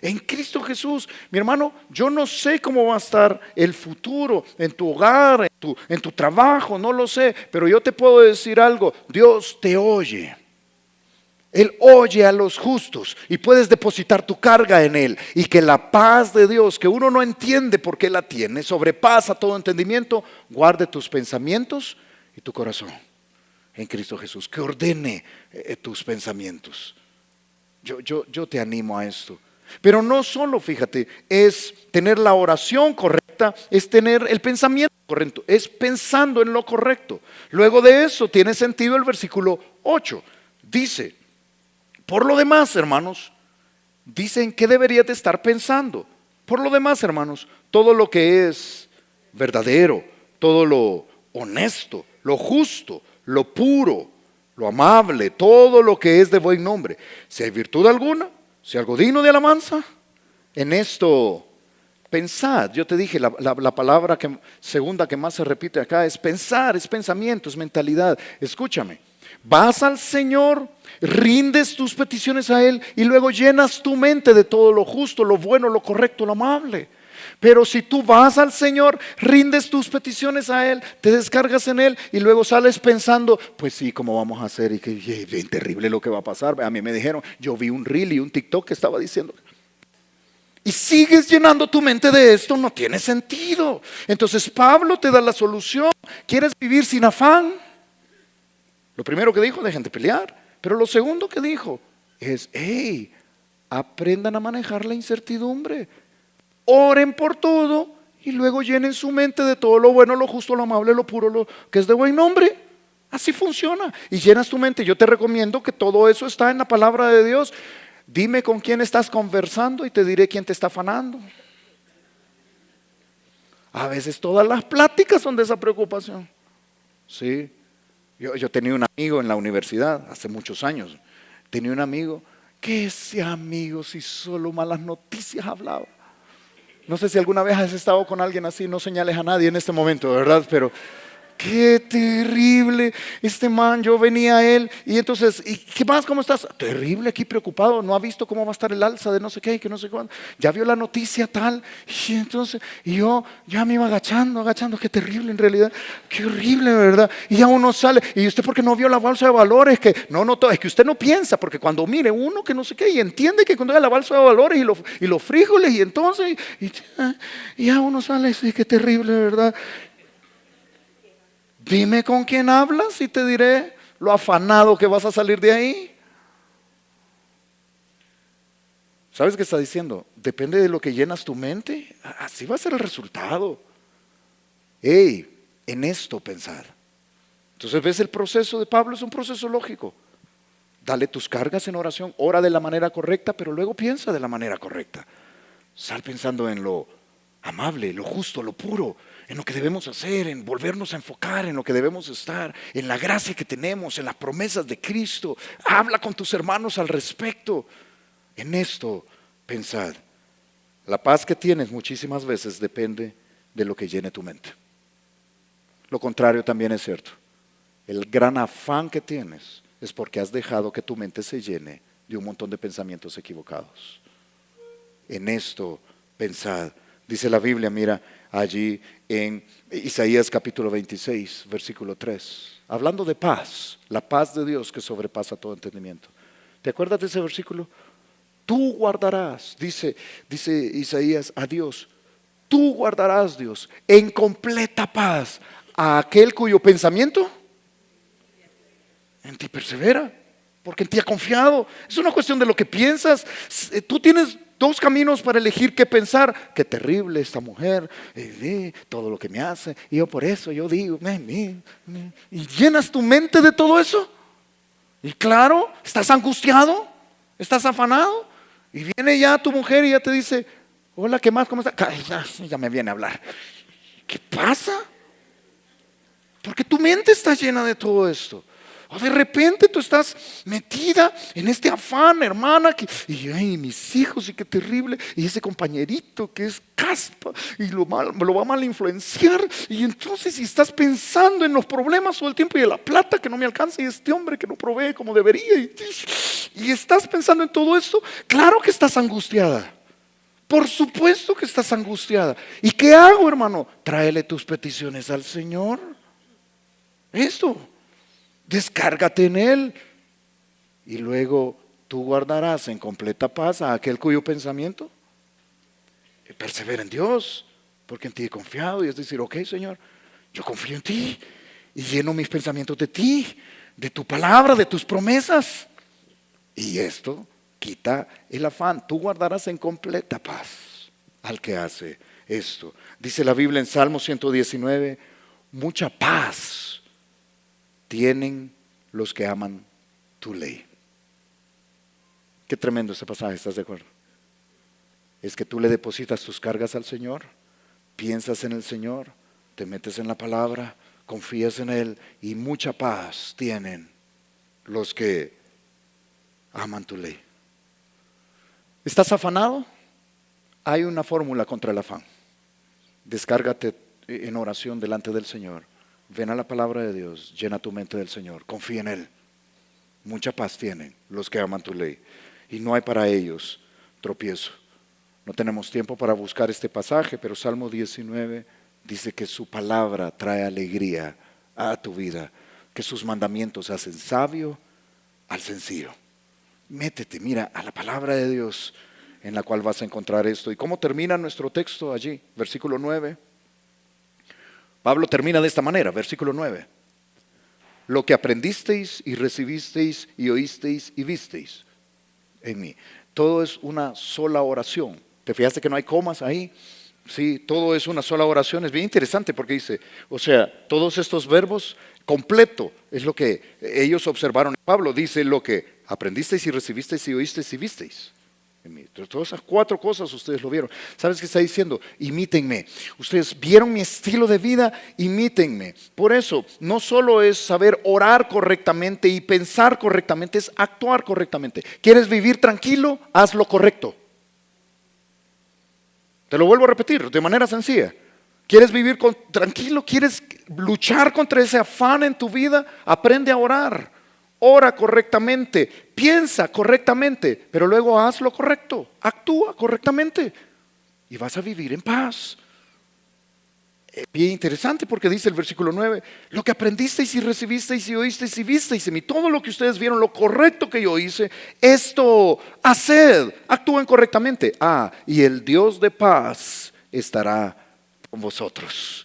en Cristo Jesús. Mi hermano, yo no sé cómo va a estar el futuro en tu hogar, en tu trabajo, no lo sé, pero yo te puedo decir algo, Dios te oye. Él oye a los justos y puedes depositar tu carga en Él. Y que la paz de Dios, que uno no entiende por qué la tiene, sobrepasa todo entendimiento, guarde tus pensamientos y tu corazón en Cristo Jesús. Que ordene tus pensamientos. Yo te animo a esto. Pero no solo, fíjate, es tener la oración correcta, es tener el pensamiento correcto, es pensando en lo correcto. Luego de eso tiene sentido el versículo 8. Dice, por lo demás, hermanos, dicen que deberías de estar pensando. Por lo demás, hermanos, todo lo que es verdadero, todo lo honesto, lo justo, lo puro, lo amable, todo lo que es de buen nombre. Si hay virtud alguna, si algo digno de alabanza, en esto pensad. Yo te dije, la palabra segunda que más se repite acá es pensar, es pensamiento, es mentalidad. Escúchame, vas al Señor, rindes tus peticiones a Él y luego llenas tu mente de todo lo justo, lo bueno, lo correcto, lo amable. Pero si tú vas al Señor, rindes tus peticiones a Él, te descargas en Él y luego sales pensando, pues sí, ¿cómo vamos a hacer? Y que bien terrible lo que va a pasar. A mí me dijeron, yo vi un reel y un TikTok que estaba diciendo. Y sigues llenando tu mente de esto, no tiene sentido. Entonces Pablo te da la solución. ¿Quieres vivir sin afán? Lo primero que dijo, dejen de pelear. Pero lo segundo que dijo es, hey, aprendan a manejar la incertidumbre. Oren por todo y luego llenen su mente de todo lo bueno, lo justo, lo amable, lo puro, lo que es de buen nombre. Así funciona. Y llenas tu mente. Yo te recomiendo que todo eso está en la palabra de Dios. Dime con quién estás conversando y te diré quién te está afanando. A veces todas las pláticas son de esa preocupación. Sí. Yo tenía un amigo en la universidad hace muchos años. Tenía un amigo que ese amigo, si solo malas noticias hablaba. No sé si alguna vez has estado con alguien así, no señales a nadie en este momento, ¿verdad? Pero qué terrible, este man, yo venía a él y entonces, ¿y qué más? ¿Cómo estás? Terrible, aquí preocupado, no ha visto cómo va a estar el alza de no sé qué y que no sé cuándo. Ya vio la noticia tal y entonces, y yo ya me iba agachando, qué terrible en realidad, qué horrible, ¿verdad? Y ya uno sale, ¿y usted por qué no vio la bolsa de valores? Que no, es que usted no piensa, porque cuando mire uno que no sé qué y entiende que cuando vea la bolsa de valores y los frijoles y entonces, y ya uno sale, sí, qué terrible, ¿verdad? Dime con quién hablas y te diré lo afanado que vas a salir de ahí. ¿Sabes qué está diciendo? Depende de lo que llenas tu mente, así va a ser el resultado. Hey, en esto pensar. Entonces ves el proceso de Pablo, es un proceso lógico. Dale tus cargas en oración, ora de la manera correcta, pero luego piensa de la manera correcta. Sal pensando en lo amable, lo justo, lo puro, en lo que debemos hacer, en volvernos a enfocar, en lo que debemos estar, en la gracia que tenemos, en las promesas de Cristo. Habla con tus hermanos al respecto. En esto pensad. La paz que tienes muchísimas veces depende de lo que llene tu mente. Lo contrario también es cierto. El gran afán que tienes es porque has dejado que tu mente se llene de un montón de pensamientos equivocados. En esto pensad. Dice la Biblia, mira, allí en Isaías capítulo 26, versículo 3. Hablando de paz, la paz de Dios que sobrepasa todo entendimiento. ¿Te acuerdas de ese versículo? Tú guardarás, dice Isaías a Dios, tú guardarás, Dios, en completa paz a aquel cuyo pensamiento en ti persevera, porque en ti ha confiado. Es una cuestión de lo que piensas. Tú tienes dos caminos para elegir qué pensar. Qué terrible esta mujer, todo lo que me hace, y yo por eso yo digo, y llenas tu mente de todo eso. Y claro, estás angustiado, estás afanado, y viene ya tu mujer y ya te dice, hola, ¿qué más? ¿Cómo estás? Ya me viene a hablar. ¿Qué pasa? Porque tu mente está llena de todo esto. O de repente tú estás metida en este afán, hermana, y ay, mis hijos, y qué terrible, y ese compañerito que es caspa, y lo va a mal influenciar, y entonces si estás pensando en los problemas todo el tiempo, y en la plata que no me alcanza, y este hombre que no provee como debería, y estás pensando en todo esto, claro que estás angustiada. Por supuesto que estás angustiada. ¿Y qué hago, hermano? Tráele tus peticiones al Señor. Esto. Descárgate en Él y luego tú guardarás en completa paz a aquel cuyo pensamiento persevera en Dios, porque en ti he confiado. Y es decir, ok, Señor, yo confío en ti y lleno mis pensamientos de ti, de tu palabra, de tus promesas. Y esto quita el afán. Tú guardarás en completa paz al que hace esto. Dice la Biblia en Salmo 119, mucha paz tienen los que aman tu ley. Qué tremendo ese pasaje, ¿estás de acuerdo? Es que tú le depositas tus cargas al Señor, piensas en el Señor, te metes en la palabra, confías en Él y mucha paz tienen los que aman tu ley. ¿Estás afanado? Hay una fórmula contra el afán. Descárgate en oración delante del Señor. Ven a la palabra de Dios, llena tu mente del Señor, confía en Él. Mucha paz tienen los que aman tu ley y no hay para ellos tropiezo. No tenemos tiempo para buscar este pasaje, pero Salmo 19 dice que su palabra trae alegría a tu vida, que sus mandamientos hacen sabio al sencillo. Métete, mira, a la palabra de Dios en la cual vas a encontrar esto. ¿Y cómo termina nuestro texto allí? Versículo 9. Pablo termina de esta manera, versículo 9. Lo que aprendisteis y recibisteis y oísteis y visteis en mí. Todo es una sola oración. ¿Te fijaste que no hay comas ahí? Sí, todo es una sola oración. Es bien interesante porque dice, o sea, todos estos verbos completo es lo que ellos observaron. Pablo dice lo que aprendisteis y recibisteis y oísteis y visteis. Todas esas cuatro cosas ustedes lo vieron. ¿Sabes qué está diciendo? Imítenme. Ustedes vieron mi estilo de vida, imítenme. Por eso, no solo es saber orar correctamente y pensar correctamente, es actuar correctamente. ¿Quieres vivir tranquilo? Haz lo correcto. Te lo vuelvo a repetir de manera sencilla. ¿Quieres vivir tranquilo? ¿Quieres luchar contra ese afán en tu vida? Aprende a orar. Ora correctamente, piensa correctamente, pero luego haz lo correcto, actúa correctamente y vas a vivir en paz. Bien interesante porque dice el versículo 9, lo que aprendisteis y recibisteis y oísteis y visteis en mí, todo lo que ustedes vieron, lo correcto que yo hice, esto haced, actúen correctamente. Y el Dios de paz estará con vosotros.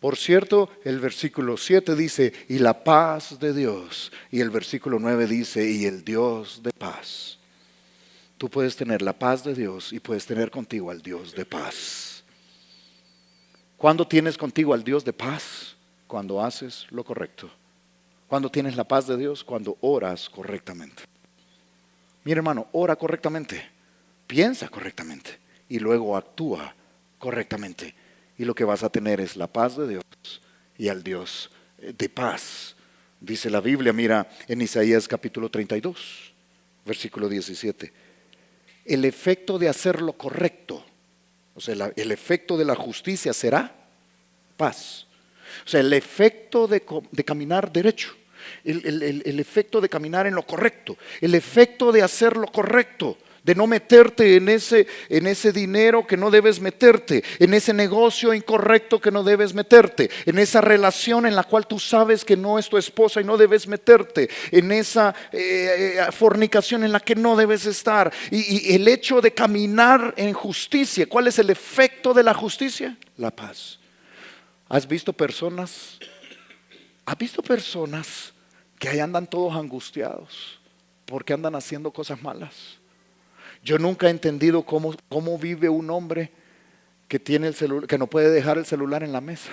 Por cierto, el versículo 7 dice, y la paz de Dios. Y el versículo 9 dice, y el Dios de paz. tú puedes tener la paz de Dios y puedes tener contigo al Dios de paz. ¿Cuándo tienes contigo al Dios de paz? Cuando haces lo correcto. ¿Cuándo tienes la paz de Dios? Cuando oras correctamente. Mira, hermano, ora correctamente, piensa correctamente y luego actúa correctamente. Y lo que vas a tener es la paz de Dios y al Dios de paz. Dice la Biblia, mira, en Isaías capítulo 32, versículo 17. El efecto de hacer lo correcto, o sea, el efecto de la justicia será paz. O sea, el efecto de caminar derecho, el efecto de caminar en lo correcto, el efecto de hacer lo correcto, de no meterte en ese dinero que no debes meterte, en ese negocio incorrecto que no debes meterte, en esa relación en la cual tú sabes que no es tu esposa y no debes meterte, en esa fornicación en la que no debes estar. Y el hecho de caminar en justicia, ¿cuál es el efecto de la justicia? La paz. ¿Has visto personas que ahí andan todos angustiados porque andan haciendo cosas malas? Yo nunca he entendido cómo vive un hombre que tiene el celular, que no puede dejar el celular en la mesa.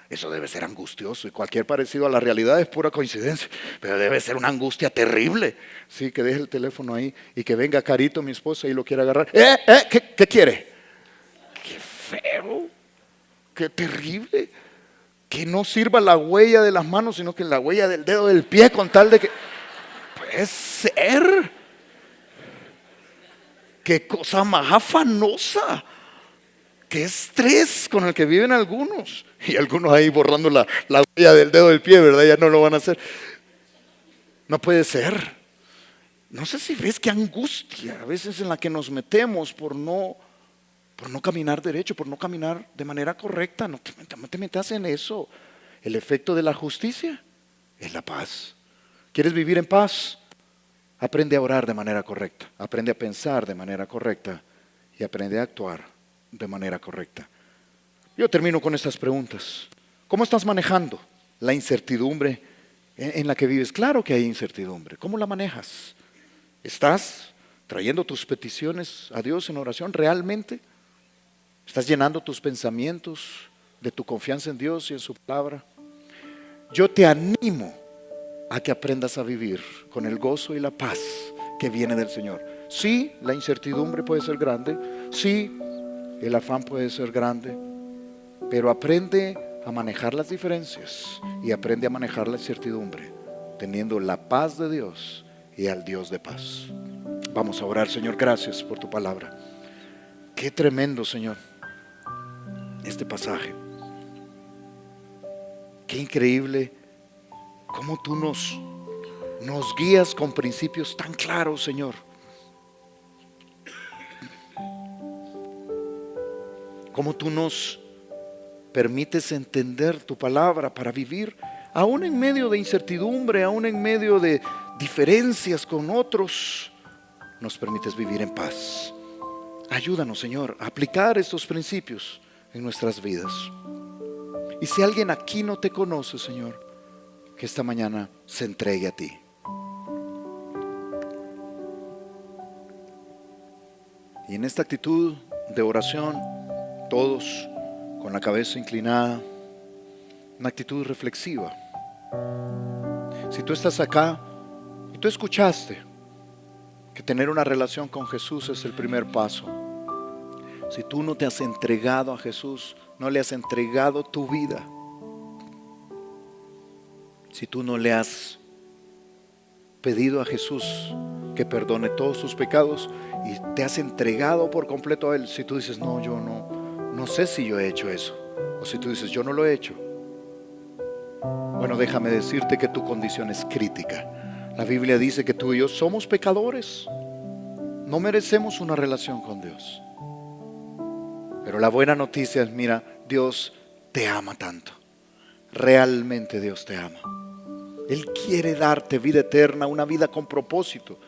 Eso debe ser angustioso y cualquier parecido a la realidad es pura coincidencia, pero debe ser una angustia terrible. Sí, que deje el teléfono ahí y que venga Carito, mi esposa, y lo quiera agarrar. ¿Qué quiere? Qué feo, qué terrible. Que no sirva la huella de las manos, sino que la huella del dedo del pie, con tal de que... Puede ser. Qué cosa más afanosa, qué estrés con el que viven algunos. Y algunos ahí borrando la huella del dedo del pie, ¿verdad? Ya no lo van a hacer. No puede ser. No sé si ves qué angustia a veces en la que nos metemos por no caminar derecho, por no caminar de manera correcta. No te metas en eso. El efecto de la justicia es la paz. ¿Quieres vivir en paz? Aprende a orar de manera correcta, aprende a pensar de manera correcta y aprende a actuar de manera correcta. Yo termino con estas preguntas. ¿Cómo estás manejando la incertidumbre en la que vives? Claro que hay incertidumbre. ¿Cómo la manejas? ¿Estás trayendo tus peticiones a Dios en oración realmente? ¿Estás llenando tus pensamientos de tu confianza en Dios y en su palabra? Yo te animo a que aprendas a vivir con el gozo y la paz que viene del Señor. Sí, la incertidumbre puede ser grande, sí, el afán puede ser grande, pero aprende a manejar las diferencias y aprende a manejar la incertidumbre, teniendo la paz de Dios y al Dios de paz. Vamos a orar. Señor, gracias por tu palabra. Qué tremendo, Señor, este pasaje. Qué increíble cómo tú nos guías con principios tan claros, Señor. Cómo tú nos permites entender tu palabra para vivir, aún en medio de incertidumbre, aún en medio de diferencias con otros, nos permites vivir en paz. Ayúdanos, Señor, a aplicar estos principios en nuestras vidas. Y si alguien aquí no te conoce, Señor, que esta mañana se entregue a ti. Y en esta actitud de oración, todos con la cabeza inclinada, una actitud reflexiva. Si tú estás acá y tú escuchaste que tener una relación con Jesús es el primer paso. Si tú no te has entregado a Jesús, no le has entregado tu vida, si tú no le has pedido a Jesús que perdone todos tus pecados y te has entregado por completo a Él, si tú dices, no, yo no sé si yo he hecho eso, o si tú dices, yo no lo he hecho, bueno, déjame decirte que tu condición es crítica. La Biblia dice que tú y yo somos pecadores, no merecemos una relación con Dios. Pero la buena noticia es, mira, Dios te ama tanto. Realmente Dios te ama. Él quiere darte vida eterna, una vida con propósito.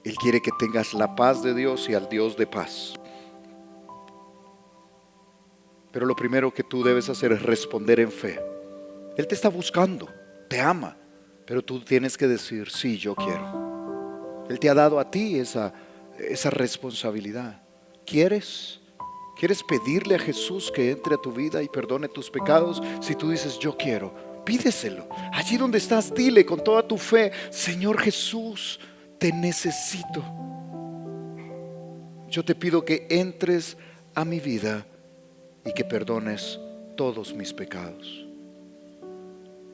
Él quiere que tengas la paz de Dios y al Dios de paz. Pero lo primero que tú debes hacer es responder en fe. Él te está buscando, te ama, pero tú tienes que decir, sí, yo quiero. Él te ha dado a ti esa esa responsabilidad. ¿Quieres? ¿Quieres pedirle a Jesús que entre a tu vida y perdone tus pecados? Si tú dices yo quiero, pídeselo. Allí donde estás, dile con toda tu fe: Señor Jesús, te necesito. Yo te pido que entres a mi vida y que perdones todos mis pecados.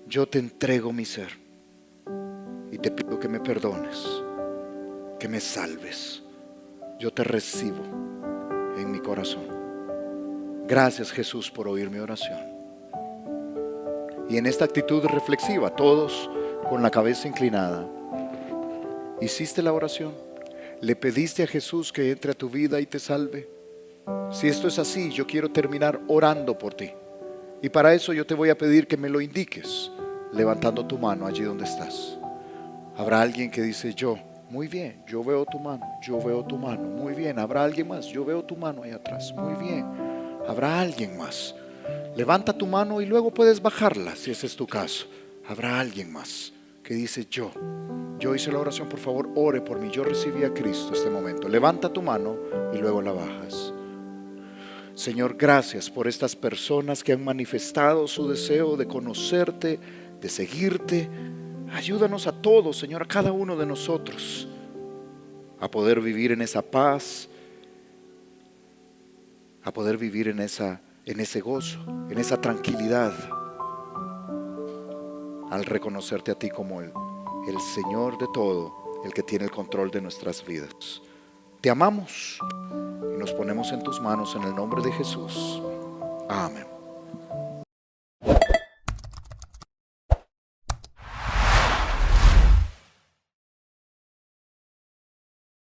Yo te entrego mi ser y te pido que me perdones, que me salves. Yo te recibo en mi corazón. Gracias, Jesús, por oír mi oración. Y en esta actitud reflexiva, todos con la cabeza inclinada, ¿hiciste la oración? ¿Le pediste a Jesús que entre a tu vida y te salve? Si esto es así, yo quiero terminar orando por ti. Y para eso yo te voy a pedir que me lo indiques, levantando tu mano allí donde estás. Habrá alguien que dice yo. Muy bien, yo veo tu mano, yo veo tu mano. Muy bien, habrá alguien más, yo veo tu mano ahí atrás. Muy bien, habrá alguien más. Levanta tu mano y luego puedes bajarla si ese es tu caso. Habrá alguien más que dice yo hice la oración, por favor ore por mí, yo recibí a Cristo este momento. Levanta tu mano y luego la bajas. Señor, gracias por estas personas que han manifestado su deseo de conocerte, de seguirte. Ayúdanos a todos, Señor, a cada uno de nosotros a poder vivir en esa paz, a poder vivir en ese gozo, en esa tranquilidad, al reconocerte a ti como el Señor de todo, el que tiene el control de nuestras vidas. Te amamos y nos ponemos en tus manos en el nombre de Jesús. Amén.